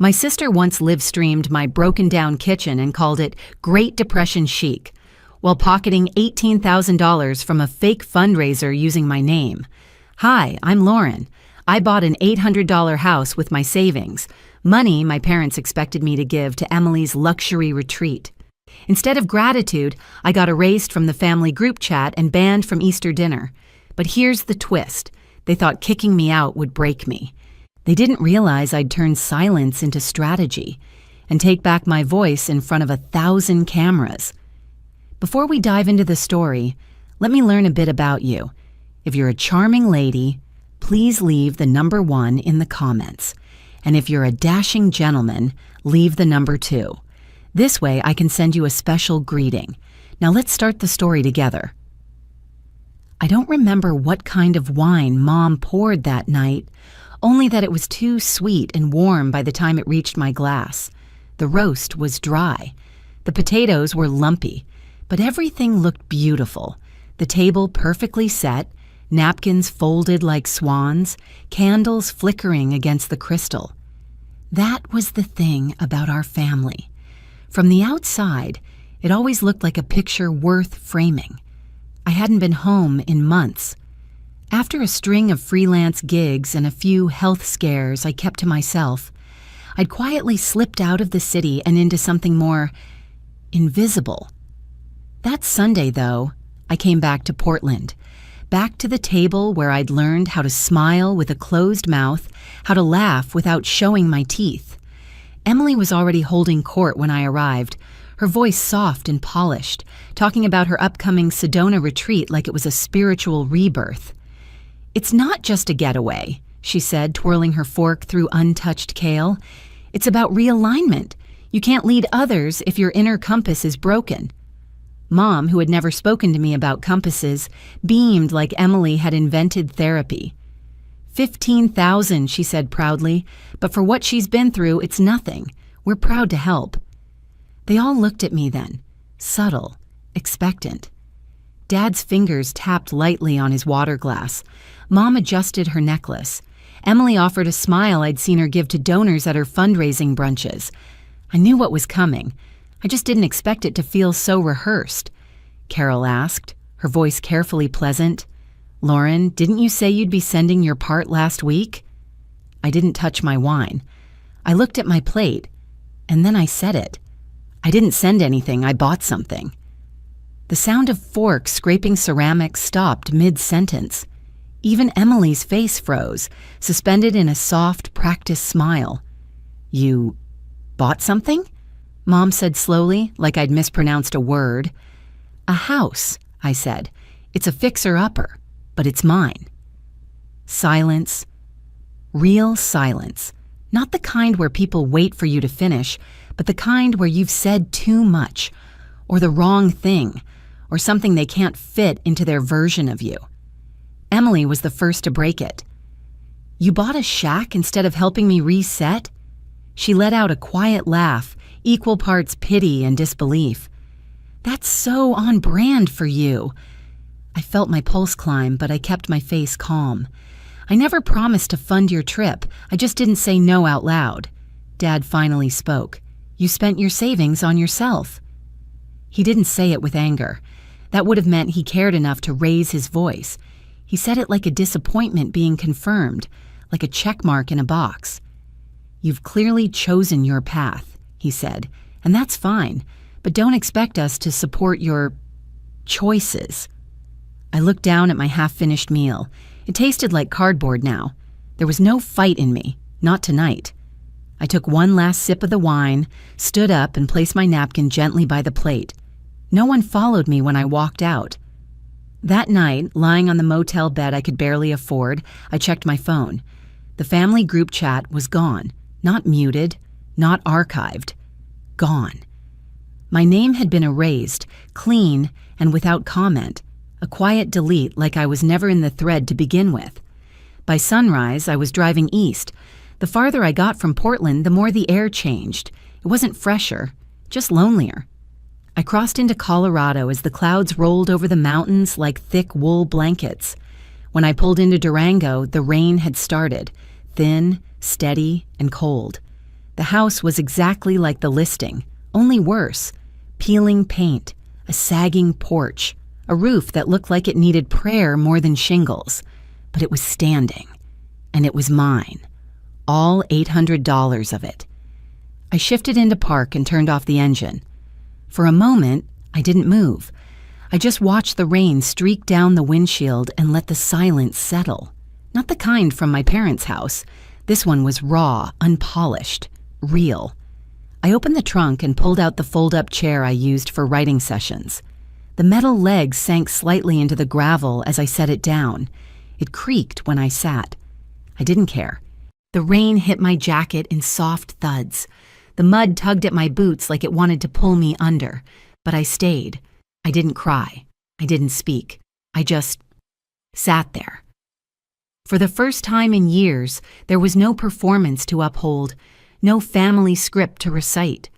My sister once live-streamed my broken-down kitchen and called it Great Depression chic, while pocketing $18,000 from a fake fundraiser using my name. Hi, I'm Lauren. I bought an $800 house with my savings, money my parents expected me to give to Emily's luxury retreat. Instead of gratitude, I got erased from the family group chat and banned from Easter dinner. But here's the twist. They thought kicking me out would break me. They didn't realize I'd turn silence into strategy and take back my voice in front of 1,000 cameras. Before we dive into the story, let me learn a bit about you. If you're a charming lady, please leave the number 1 in the comments. And if you're a dashing gentleman, leave the number 2. This way I can send you a special greeting. Now let's start the story together. I don't remember what kind of wine Mom poured that night, only that it was too sweet and warm by the time it reached my glass. The roast was dry. The potatoes were lumpy, but everything looked beautiful. The table perfectly set, napkins folded like swans, candles flickering against the crystal. That was the thing about our family. From the outside, it always looked like a picture worth framing. I hadn't been home in months. After a string of freelance gigs and a few health scares I kept to myself, I'd quietly slipped out of the city and into something more invisible. That Sunday, though, I came back to Portland, back to the table where I'd learned how to smile with a closed mouth, how to laugh without showing my teeth. Emily was already holding court when I arrived, her voice soft and polished, talking about her upcoming Sedona retreat like it was a spiritual rebirth. "It's not just a getaway," she said, twirling her fork through untouched kale. "It's about realignment. You can't lead others if your inner compass is broken." Mom, who had never spoken to me about compasses, beamed like Emily had invented therapy. $15,000, she said proudly, but for what she's been through, it's nothing. We're proud to help. They all looked at me then, subtle, expectant. Dad's fingers tapped lightly on his water glass. Mom adjusted her necklace. Emily offered a smile I'd seen her give to donors at her fundraising brunches. I knew what was coming. I just didn't expect it to feel so rehearsed. Carol asked, her voice carefully pleasant. "Lauren, didn't you say you'd be sending your part last week?" I didn't touch my wine. I looked at my plate, and then I said it. I didn't send anything, I bought something. The sound of forks scraping ceramics stopped mid-sentence. Even Emily's face froze, suspended in a soft, practiced smile. "You bought something?" Mom said slowly, like I'd mispronounced a word. "A house," I said. "It's a fixer-upper, but it's mine." Silence. Real silence. Not the kind where people wait for you to finish, but the kind where you've said too much, or the wrong thing, or something they can't fit into their version of you. Emily was the first to break it. "You bought a shack instead of helping me reset?" She let out a quiet laugh, equal parts pity and disbelief. "That's so on brand for you." I felt my pulse climb, but I kept my face calm. "I never promised to fund your trip. I just didn't say no out loud." Dad finally spoke. "You spent your savings on yourself." He didn't say it with anger. That would have meant he cared enough to raise his voice. He said it like a disappointment being confirmed, like a check mark in a box. "You've clearly chosen your path," he said, "and that's fine, but don't expect us to support your choices." I looked down at my half-finished meal. It tasted like cardboard now. There was no fight in me, not tonight. I took one last sip of the wine, stood up, and placed my napkin gently by the plate. No one followed me when I walked out. That night, lying on the motel bed I could barely afford, I checked my phone. The family group chat was gone. Not muted, not archived. Gone. My name had been erased, clean and without comment. A quiet delete like I was never in the thread to begin with. By sunrise, I was driving east. The farther I got from Portland, the more the air changed. It wasn't fresher, just lonelier. I crossed into Colorado as the clouds rolled over the mountains like thick wool blankets. When I pulled into Durango, the rain had started, thin, steady, and cold. The house was exactly like the listing, only worse. Peeling paint, a sagging porch, a roof that looked like it needed prayer more than shingles. But it was standing, and it was mine. All $800 of it. I shifted into park and turned off the engine. For a moment, I didn't move. I just watched the rain streak down the windshield and let the silence settle. Not the kind from my parents' house. This one was raw, unpolished, real. I opened the trunk and pulled out the fold-up chair I used for writing sessions. The metal legs sank slightly into the gravel as I set it down. It creaked when I sat. I didn't care. The rain hit my jacket in soft thuds. The mud tugged at my boots like it wanted to pull me under. But I stayed. I didn't cry. I didn't speak. I just sat there. For the first time in years, there was no performance to uphold, no family script to recite.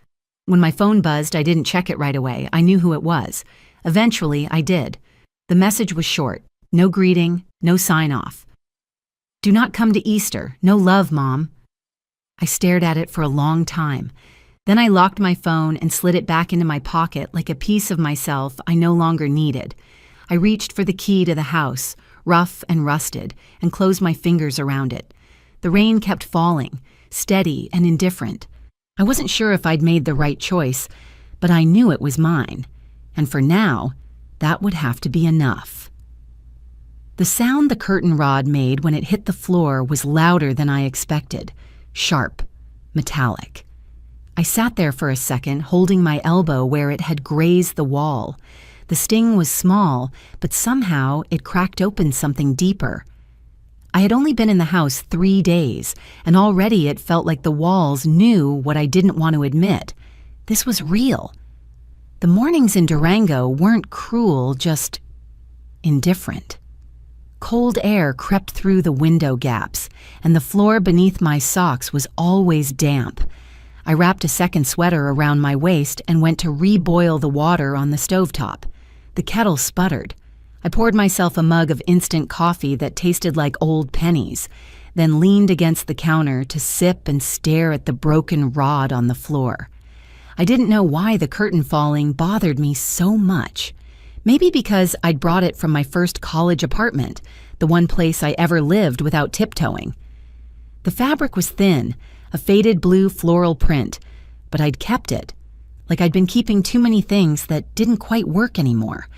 When my phone buzzed, I didn't check it right away. I knew who it was. Eventually, I did. The message was short. No greeting, no sign-off. Do not come to Easter. No love, Mom. I stared at it for a long time. Then I locked my phone and slid it back into my pocket like a piece of myself I no longer needed. I reached for the key to the house, rough and rusted, and closed my fingers around it. The rain kept falling, steady and indifferent. I wasn't sure if I'd made the right choice, but I knew it was mine. And for now, that would have to be enough. The sound the curtain rod made when it hit the floor was louder than I expected, sharp, metallic. I sat there for a second, holding my elbow where it had grazed the wall. The sting was small, but somehow it cracked open something deeper. I had only been in the house 3 days, and already it felt like the walls knew what I didn't want to admit. This was real. The mornings in Durango weren't cruel, just indifferent. Cold air crept through the window gaps, and the floor beneath my socks was always damp. I wrapped a second sweater around my waist and went to reboil the water on the stovetop. The kettle sputtered. I poured myself a mug of instant coffee that tasted like old pennies, then leaned against the counter to sip and stare at the broken rod on the floor. I didn't know why the curtain falling bothered me so much. Maybe because I'd brought it from my first college apartment, the one place I ever lived without tiptoeing. The fabric was thin, a faded blue floral print, but I'd kept it, like I'd been keeping too many things that didn't quite work anymore.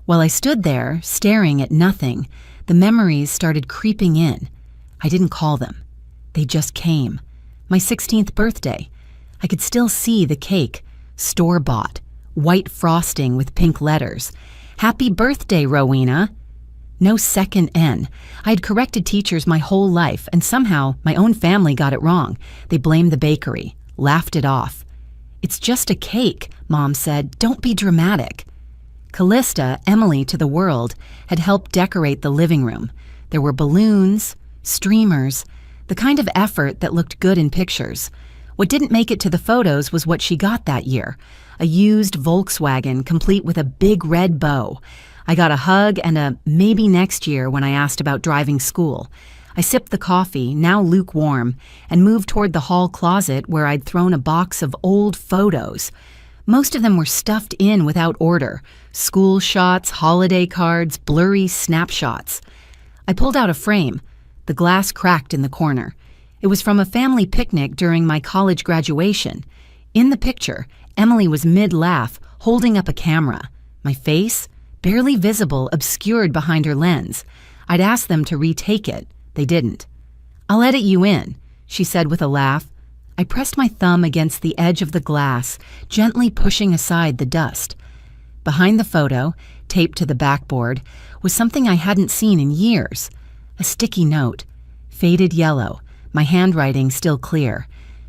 While I stood there, staring at nothing, the memories started creeping in. I didn't call them. They just came. My 16th birthday. I could still see the cake, store-bought, white frosting with pink letters. Happy birthday, Rowena. No second N. I had corrected teachers my whole life, and somehow my own family got it wrong. They blamed the bakery, laughed it off. It's just a cake, Mom said. Don't be dramatic. Callista, Emily to the world, had helped decorate the living room. There were balloons, streamers, the kind of effort that looked good in pictures. What didn't make it to the photos was what she got that year, a used Volkswagen complete with a big red bow. I got a hug and a maybe next year when I asked about driving school. I sipped the coffee, now lukewarm, and moved toward the hall closet where I'd thrown a box of old photos. Most of them were stuffed in without order. School shots, holiday cards, blurry snapshots. I pulled out a frame. The glass cracked in the corner. It was from a family picnic during my college graduation. In the picture, Emily was mid-laugh, holding up a camera. My face, barely visible, obscured behind her lens. I'd asked them to retake it. They didn't. I'll edit you in, she said with a laugh. I pressed my thumb against the edge of the glass, gently pushing aside the dust. Behind the photo, taped to the backboard, was something I hadn't seen in years. A sticky note, faded yellow, my handwriting still clear.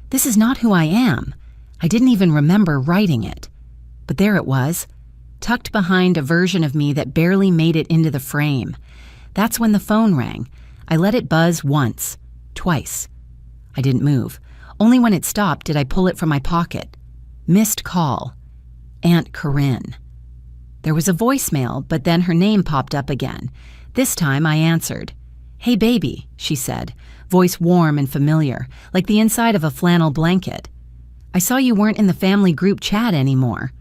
This is not who I am. I didn't even remember writing it. But there it was, tucked behind a version of me that barely made it into the frame. That's when the phone rang. I let it buzz once, twice. I didn't move. Only when it stopped did I pull it from my pocket. Missed call. Aunt Corinne. There was a voicemail, but then her name popped up again. This time I answered. "Hey, baby," she said, voice warm and familiar, like the inside of a flannel blanket. "I saw you weren't in the family group chat anymore."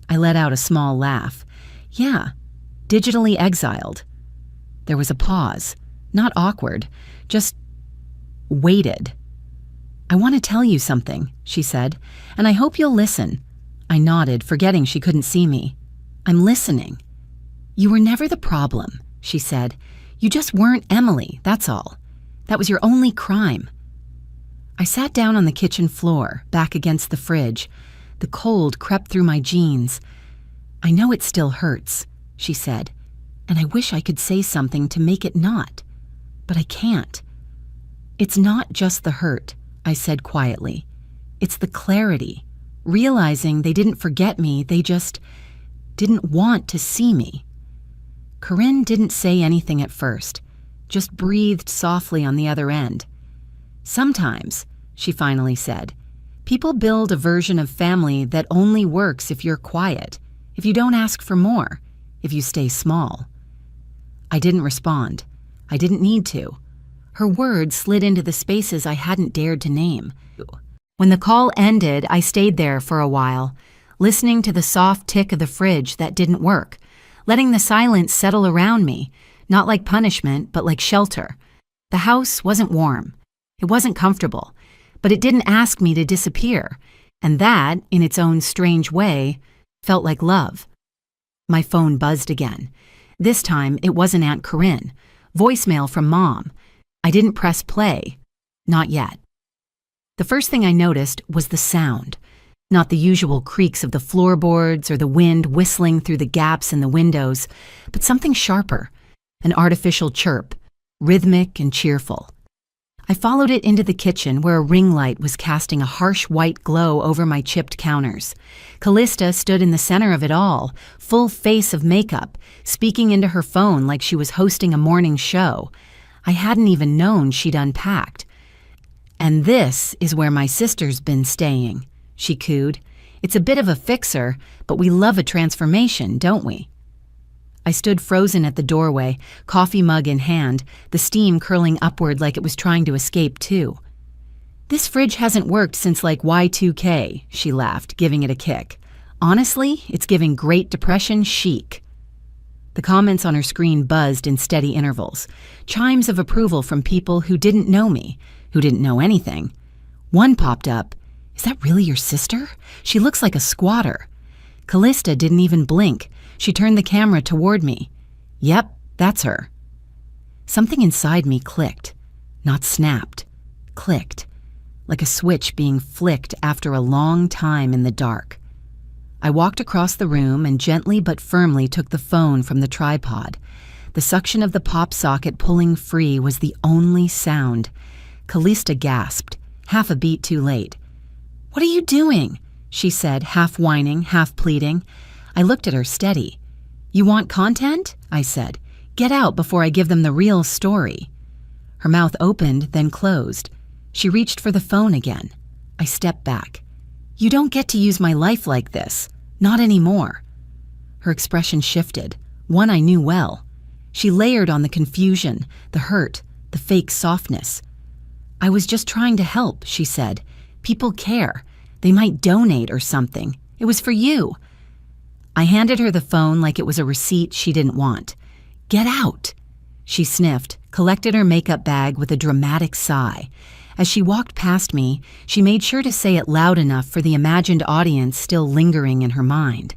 I let out a small laugh. "Yeah, digitally exiled." There was a pause, not awkward, just waited. "I want to tell you something," she said, "and I hope you'll listen." I nodded, forgetting she couldn't see me. "I'm listening." "You were never the problem," she said. "You just weren't Emily, that's all. That was your only crime." I sat down on the kitchen floor, back against the fridge. The cold crept through my jeans. "I know it still hurts," she said, "and I wish I could say something to make it not, but I can't." "It's not just the hurt," I said quietly. "It's the clarity, realizing they didn't forget me, they just didn't want to see me." Corinne didn't say anything at first, just breathed softly on the other end. "Sometimes," she finally said, "people build a version of family that only works if you're quiet, if you don't ask for more, if you stay small." I didn't respond. I didn't need to. Her words slid into the spaces I hadn't dared to name. When the call ended, I stayed there for a while, listening to the soft tick of the fridge that didn't work, letting the silence settle around me, not like punishment, but like shelter. The house wasn't warm. It wasn't comfortable, but it didn't ask me to disappear, and that, in its own strange way, felt like love. My phone buzzed again. This time, it wasn't Aunt Corinne. Voicemail from Mom. I didn't press play. Not yet. The first thing I noticed was the sound. Not the usual creaks of the floorboards or the wind whistling through the gaps in the windows, but something sharper, an artificial chirp, rhythmic and cheerful. I followed it into the kitchen where a ring light was casting a harsh white glow over my chipped counters. Callista stood in the center of it all, full face of makeup, speaking into her phone like she was hosting a morning show. I hadn't even known she'd unpacked. "And this is where my sister's been staying," she cooed. "It's a bit of a fixer, but we love a transformation, don't we?" I stood frozen at the doorway, coffee mug in hand, the steam curling upward like it was trying to escape too. "This fridge hasn't worked since like Y2K, she laughed, giving it a kick. "Honestly, it's giving Great Depression chic." The comments on her screen buzzed in steady intervals, chimes of approval from people who didn't know me, who didn't know anything. One popped up. "Is that really your sister? She looks like a squatter." Callista didn't even blink. She turned the camera toward me. "Yep, that's her." Something inside me clicked. Not snapped. Clicked. Like a switch being flicked after a long time in the dark. I walked across the room and gently but firmly took the phone from the tripod. The suction of the pop socket pulling free was the only sound. Callista gasped, half a beat too late. "What are you doing?" she said, half whining, half pleading. I looked at her steady. "You want content?" I said. "Get out before I give them the real story." Her mouth opened, then closed. She reached for the phone again. I stepped back. "You don't get to use my life like this. Not anymore." Her expression shifted, one I knew well. She layered on the confusion, the hurt, the fake softness. "I was just trying to help," she said. "People care. They might donate or something. It was for you." I handed her the phone like it was a receipt she didn't want. "Get out." She sniffed, collected her makeup bag with a dramatic sigh. As she walked past me, she made sure to say it loud enough for the imagined audience still lingering in her mind.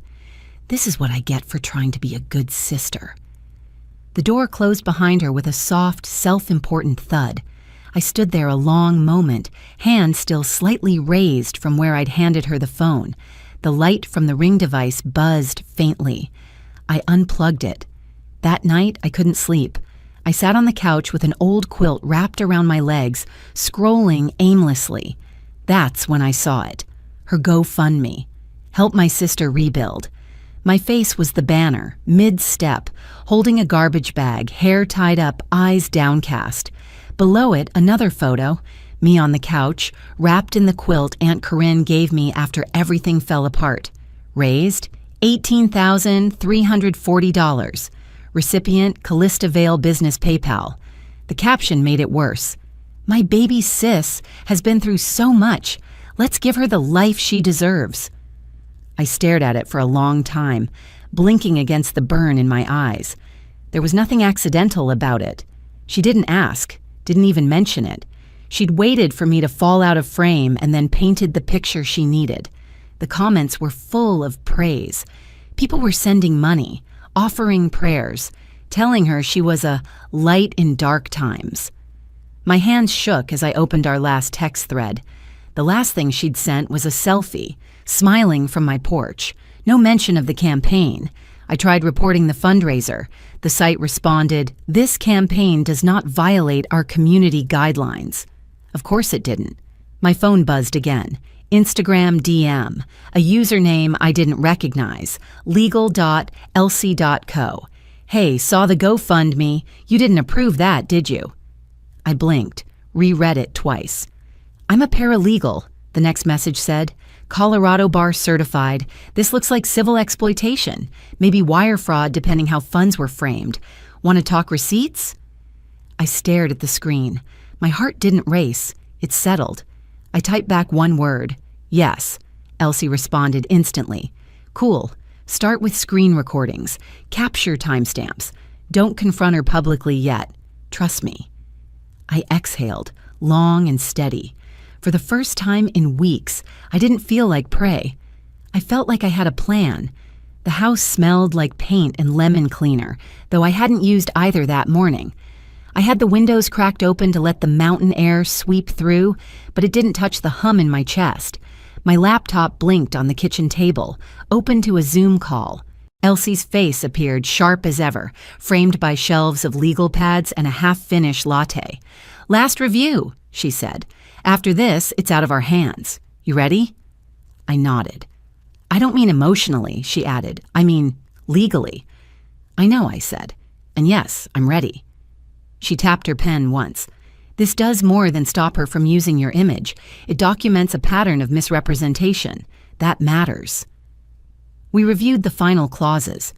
This is what I get for trying to be a good sister. The door closed behind her with a soft, self-important thud. I stood there a long moment, hand still slightly raised from where I'd handed her the phone. The light from the ring device buzzed faintly. I unplugged it. That night, I couldn't sleep. I sat on the couch with an old quilt wrapped around my legs, scrolling aimlessly. That's when I saw it. Her GoFundMe. Help my sister rebuild. My face was the banner, mid-step, holding a garbage bag, hair tied up, eyes downcast. Below it, another photo, me on the couch, wrapped in the quilt Aunt Corinne gave me after everything fell apart. Raised, $18,340. Recipient, Callista Vale Business PayPal. The caption made it worse. "My baby sis has been through so much. Let's give her the life she deserves." I stared at it for a long time, blinking against the burn in my eyes. There was nothing accidental about it. She didn't ask, didn't even mention it. She'd waited for me to fall out of frame and then painted the picture she needed. The comments were full of praise. People were sending money, offering prayers, telling her she was a light in dark times. My hands shook as I opened our last text thread. The last thing she'd sent was a selfie, smiling from my porch. No mention of the campaign. I tried reporting the fundraiser. The site responded, "This campaign does not violate our community guidelines." Of course it didn't. My phone buzzed again. Instagram DM, a username I didn't recognize, legal.lc.co. "Hey, saw the GoFundMe. You didn't approve that, did you?" I blinked, reread it twice. "I'm a paralegal," the next message said. "Colorado bar certified. This looks like civil exploitation, maybe wire fraud depending how funds were framed. Want to talk receipts?" I stared at the screen. My heart didn't race. It settled. I typed back one word. "Yes." Elsie responded instantly. "Cool. Start with screen recordings. Capture timestamps. Don't confront her publicly yet. Trust me." I exhaled, long and steady. For the first time in weeks, I didn't feel like prey. I felt like I had a plan. The house smelled like paint and lemon cleaner, though I hadn't used either that morning. I had the windows cracked open to let the mountain air sweep through, but it didn't touch the hum in my chest. My laptop blinked on the kitchen table, open to a Zoom call. Elsie's face appeared sharp as ever, framed by shelves of legal pads and a half-finished latte. "Last review," she said. "After this, it's out of our hands. You ready?" I nodded. "I don't mean emotionally," she added. "I mean legally." "I know," I said. "And yes, I'm ready." She tapped her pen once. "This does more than stop her from using your image. It documents a pattern of misrepresentation. That matters." We reviewed the final clauses.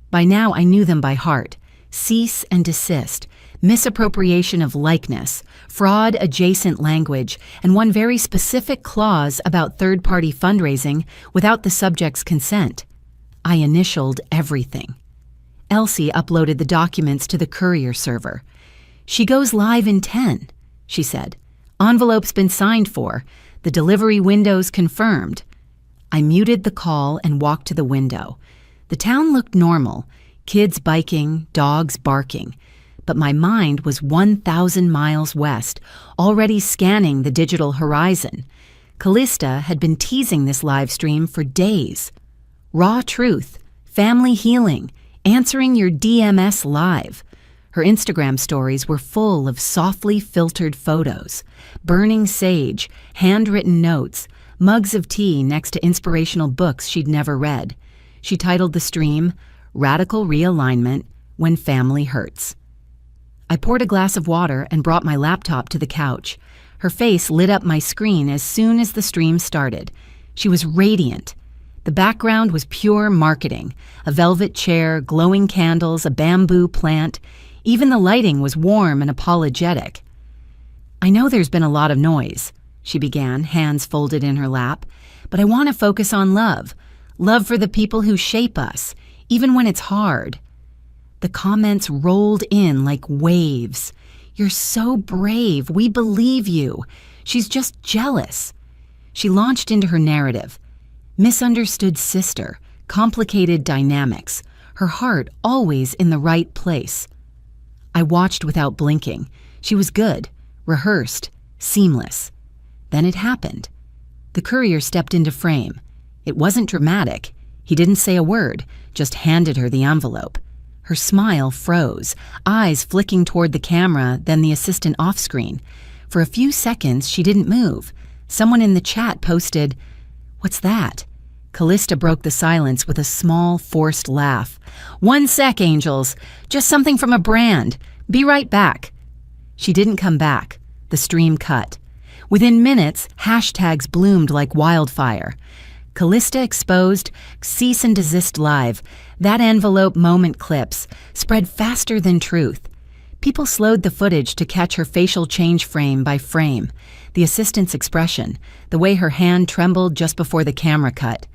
By now I knew them by heart. Cease and desist, misappropriation of likeness, fraud-adjacent language, and one very specific clause about third-party fundraising without the subject's consent. I initialed everything. Elsie uploaded the documents to the courier server. "She goes live in 10, she said. "Envelope's been signed for. The delivery window's confirmed." I muted the call and walked to the window. The town looked normal, kids biking, dogs barking. But my mind was 1,000 miles west, already scanning the digital horizon. Callista had been teasing this live stream for days. Raw truth, family healing, answering your DMS live. Her Instagram stories were full of softly filtered photos, burning sage, handwritten notes, mugs of tea next to inspirational books she'd never read. She titled the stream, "Radical Realignment When Family Hurts." I poured a glass of water and brought my laptop to the couch. Her face lit up my screen as soon as the stream started. She was radiant. The background was pure marketing, a velvet chair, glowing candles, a bamboo plant. Even the lighting was warm and apologetic. "I know there's been a lot of noise," she began, hands folded in her lap, "but I want to focus on love. Love for the people who shape us, even when it's hard." The comments rolled in like waves. "You're so brave. We believe you. She's just jealous." She launched into her narrative. Misunderstood sister, complicated dynamics, her heart always in the right place. I watched without blinking. She was good, rehearsed, seamless. Then it happened. The courier stepped into frame. It wasn't dramatic. He didn't say a word, just handed her the envelope. Her smile froze, eyes flicking toward the camera, then the assistant off-screen. For a few seconds, she didn't move. Someone in the chat posted, "What's that?" Callista broke the silence with a small, forced laugh. "1 sec, angels. Just something from a brand. Be right back." She didn't come back. The stream cut. Within minutes, hashtags bloomed like wildfire. Callista exposed, cease and desist live. That envelope moment clips spread faster than truth. People slowed the footage to catch her facial change frame by frame, the assistant's expression, the way her hand trembled just before the camera cut.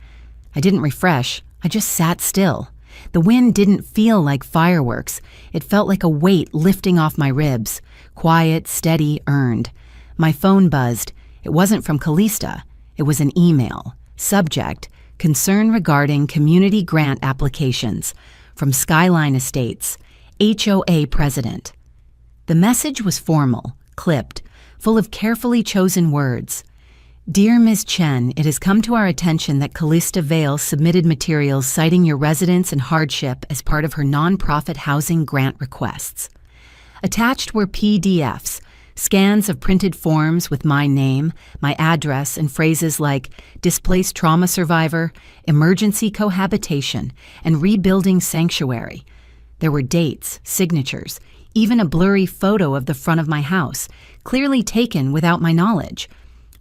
I didn't refresh, I just sat still. The wind didn't feel like fireworks. It felt like a weight lifting off my ribs. Quiet, steady, earned. My phone buzzed. It wasn't from Callista. It was an email. Subject: concern regarding community grant applications. From Skyline Estates. HOA President. The message was formal, clipped, full of carefully chosen words. Dear Ms. Chen, it has come to our attention that Callista Vale submitted materials citing your residence and hardship as part of her nonprofit housing grant requests. Attached were PDFs, scans of printed forms with my name, my address, and phrases like displaced trauma survivor, emergency cohabitation, and rebuilding sanctuary. There were dates, signatures, even a blurry photo of the front of my house, clearly taken without my knowledge.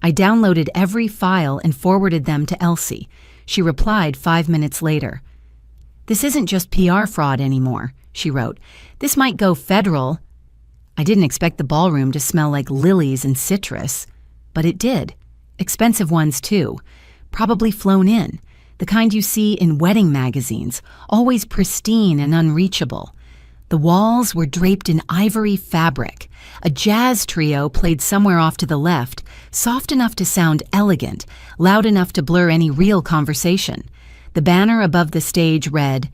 I downloaded every file and forwarded them to Elsie. She replied 5 minutes later. This isn't just PR fraud anymore, she wrote. This might go federal. I didn't expect the ballroom to smell like lilies and citrus, but it did. Expensive ones too, probably flown in, the kind you see in wedding magazines, always pristine and unreachable. The walls were draped in ivory fabric. A jazz trio played somewhere off to the left, soft enough to sound elegant, loud enough to blur any real conversation. The banner above the stage read,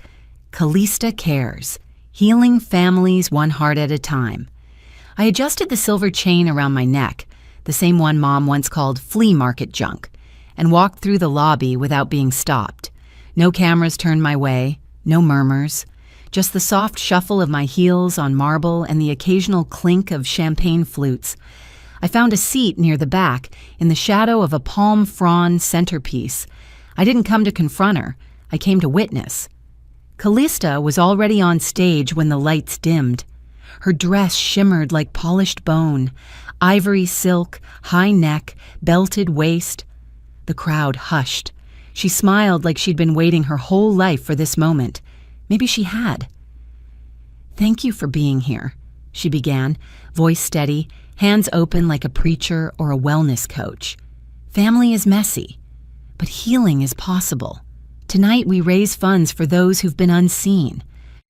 Callista Cares, healing families one heart at a time. I adjusted the silver chain around my neck, the same one Mom once called flea market junk, and walked through the lobby without being stopped. No cameras turned my way, no murmurs. Just the soft shuffle of my heels on marble and the occasional clink of champagne flutes. I found a seat near the back, in the shadow of a palm frond centerpiece. I didn't come to confront her. I came to witness. Callista was already on stage when the lights dimmed. Her dress shimmered like polished bone, ivory silk, high neck, belted waist. The crowd hushed. She smiled like she'd been waiting her whole life for this moment. Maybe she had. Thank you for being here, she began, voice steady, hands open like a preacher or a wellness coach. Family is messy, but healing is possible. Tonight we raise funds for those who've been unseen.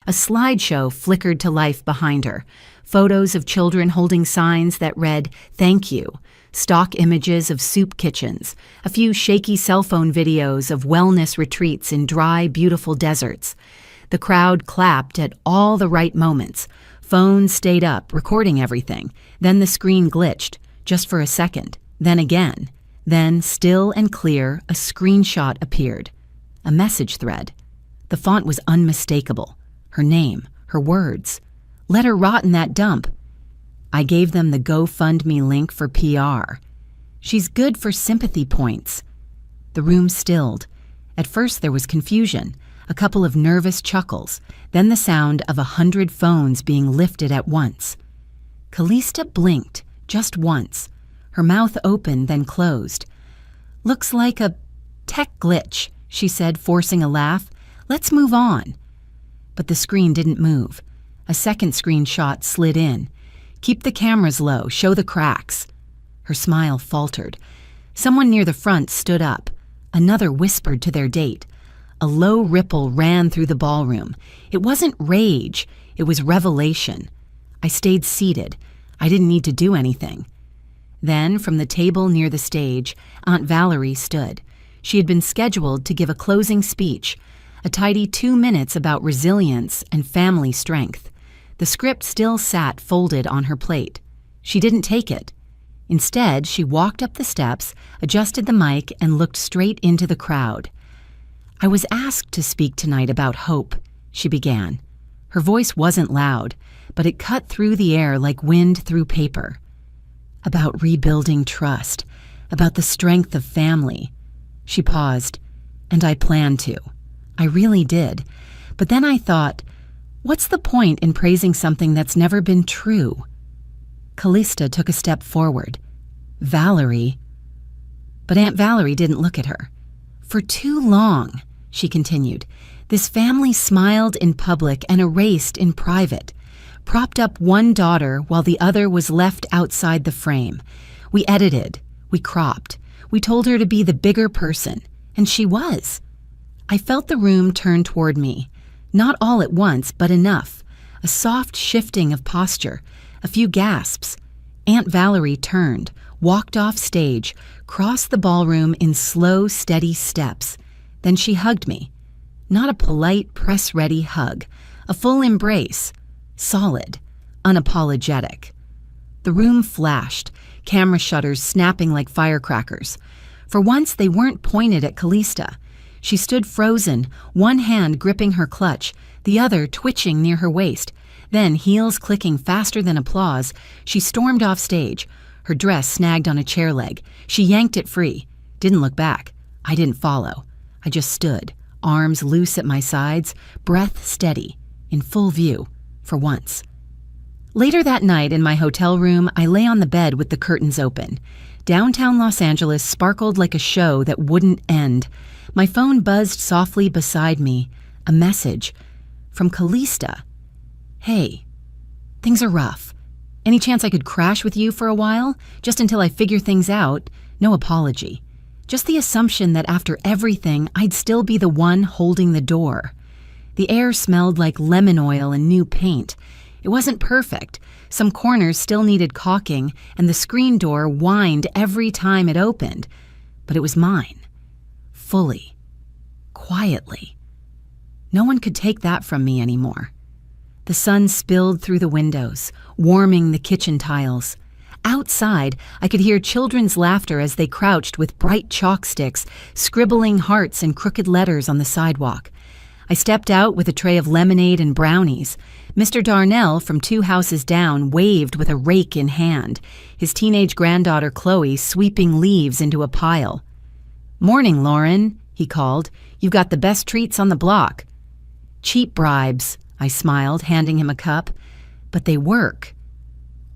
A slideshow flickered to life behind her, photos of children holding signs that read, "Thank you," stock images of soup kitchens, a few shaky cell phone videos of wellness retreats in dry, beautiful deserts. The crowd clapped at all the right moments. Phones stayed up, recording everything. Then the screen glitched, just for a second. Then again. Then, still and clear, a screenshot appeared. A message thread. The font was unmistakable. Her name, her words. Let her rot in that dump. I gave them the GoFundMe link for PR. She's good for sympathy points. The room stilled. At first there was confusion. A couple of nervous chuckles, then the sound of 100 phones being lifted at once. Callista blinked, just once. Her mouth opened, then closed. Looks like a tech glitch, she said, forcing a laugh. Let's move on. But the screen didn't move. A second screenshot slid in. Keep the cameras low, show the cracks. Her smile faltered. Someone near the front stood up. Another whispered to their date. A low ripple ran through the ballroom. It wasn't rage, it was revelation. I stayed seated. I didn't need to do anything. Then, from the table near the stage, Aunt Valerie stood. She had been scheduled to give a closing speech, a tidy 2 minutes about resilience and family strength. The script still sat folded on her plate. She didn't take it. Instead, she walked up the steps, adjusted the mic, and looked straight into the crowd. I was asked to speak tonight about hope, she began. Her voice wasn't loud, but it cut through the air like wind through paper. About rebuilding trust, about the strength of family. She paused, and I planned to. I really did. But then I thought, what's the point in praising something that's never been true? Callista took a step forward. Valerie. But Aunt Valerie didn't look at her. For too long, she continued, this family smiled in public and erased in private. propped up one daughter while the other was left outside the frame. We edited, we cropped, we told her to be the bigger person, and she was. I felt the room turn toward me, not all at once, but enough. A soft shifting of posture, a few gasps. Aunt Valerie turned, walked off stage, crossed the ballroom in slow, steady steps. Then she hugged me. Not a polite, press-ready hug, a full embrace, solid, unapologetic. The room flashed, camera shutters snapping like firecrackers. For once, they weren't pointed at Callista. She stood frozen, one hand gripping her clutch, the other twitching near her waist. Then, heels clicking faster than applause, she stormed off stage. Her dress snagged on a chair leg. She yanked it free. Didn't look back. I didn't follow. I just stood, arms loose at my sides, breath steady, in full view, for once. Later that night in my hotel room, I lay on the bed with the curtains open. Downtown Los Angeles sparkled like a show that wouldn't end. My phone buzzed softly beside me. A message from Callista. Hey, things are rough. Any chance I could crash with you for a while? Just until I figure things out? No apology. Just the assumption that after everything, I'd still be the one holding the door. The air smelled like lemon oil and new paint. It wasn't perfect. Some corners still needed caulking, and the screen door whined every time it opened. But it was mine. Fully. Quietly. No one could take that from me anymore. The sun spilled through the windows, warming the kitchen tiles. Outside, I could hear children's laughter as they crouched with bright chalk sticks, scribbling hearts and crooked letters on the sidewalk. I stepped out with a tray of lemonade and brownies. Mr. Darnell from 2 houses down waved with a rake in hand, his teenage granddaughter Chloe sweeping leaves into a pile. "Morning, Lauren," he called. "You've got the best treats on the block." "Cheap bribes," I smiled, handing him a cup. "But they work."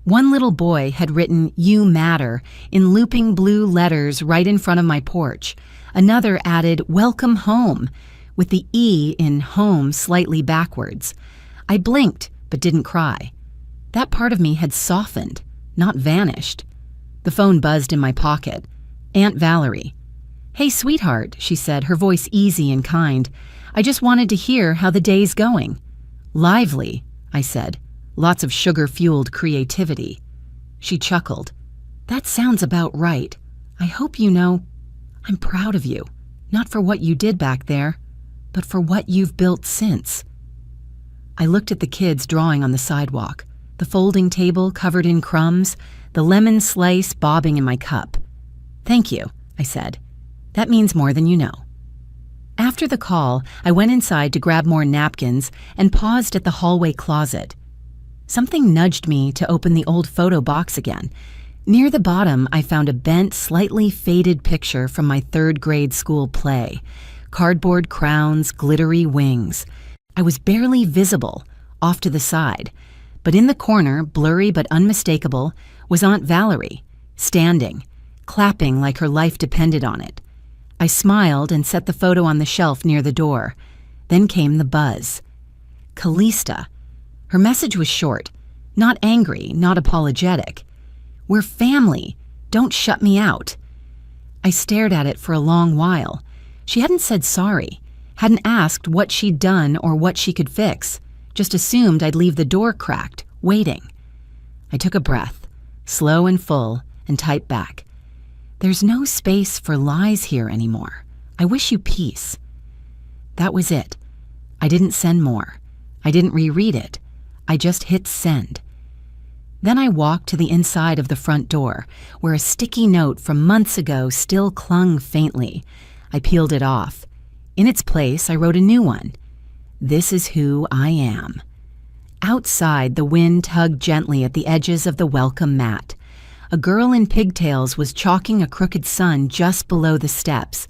One little boy had written "You Matter" in looping blue letters right in front of my porch. Another added "Welcome home," with the E in home slightly backwards. I blinked, but didn't cry. That part of me had softened, not vanished. The phone buzzed in my pocket. Aunt Valerie. "Hey, sweetheart," she said, her voice easy and kind. "I just wanted to hear how the day's going." "Lively," I said. "Lots of sugar-fueled creativity." She chuckled. "That sounds about right. I hope you know I'm proud of you, not for what you did back there, but for what you've built since." I looked at the kids drawing on the sidewalk, the folding table covered in crumbs, the lemon slice bobbing in my cup. "Thank you," I said. "That means more than you know." After the call, I went inside to grab more napkins and paused at the hallway closet. Something nudged me to open the old photo box again. Near the bottom, I found a bent, slightly faded picture from my 3rd grade school play. Cardboard crowns, glittery wings. I was barely visible, off to the side. But in the corner, blurry but unmistakable, was Aunt Valerie, standing, clapping like her life depended on it. I smiled and set the photo on the shelf near the door. Then came the buzz. Callista. Her message was short. Not angry, not apologetic. "We're family. Don't shut me out." I stared at it for a long while. She hadn't said sorry, hadn't asked what she'd done or what she could fix, just assumed I'd leave the door cracked, waiting. I took a breath, slow and full, and typed back. "There's no space for lies here anymore. I wish you peace." That was it. I didn't send more. I didn't reread it. I just hit send. Then I walked to the inside of the front door, where a sticky note from months ago still clung faintly. I peeled it off. In its place, I wrote a new one. "This is who I am." Outside, the wind tugged gently at the edges of the welcome mat. A girl in pigtails was chalking a crooked sun just below the steps.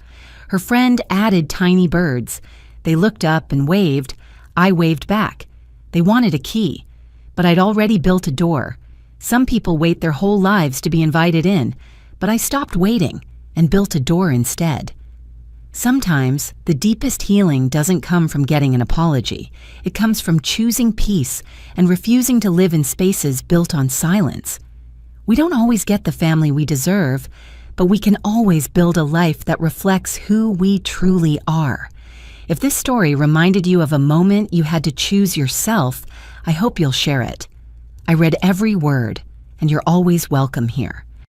Her friend added tiny birds. They looked up and waved. I waved back. They wanted a key, but I'd already built a door. Some people wait their whole lives to be invited in, but I stopped waiting and built a door instead. Sometimes, the deepest healing doesn't come from getting an apology. It comes from choosing peace and refusing to live in spaces built on silence. We don't always get the family we deserve, but we can always build a life that reflects who we truly are. If this story reminded you of a moment you had to choose yourself, I hope you'll share it. I read every word, and you're always welcome here.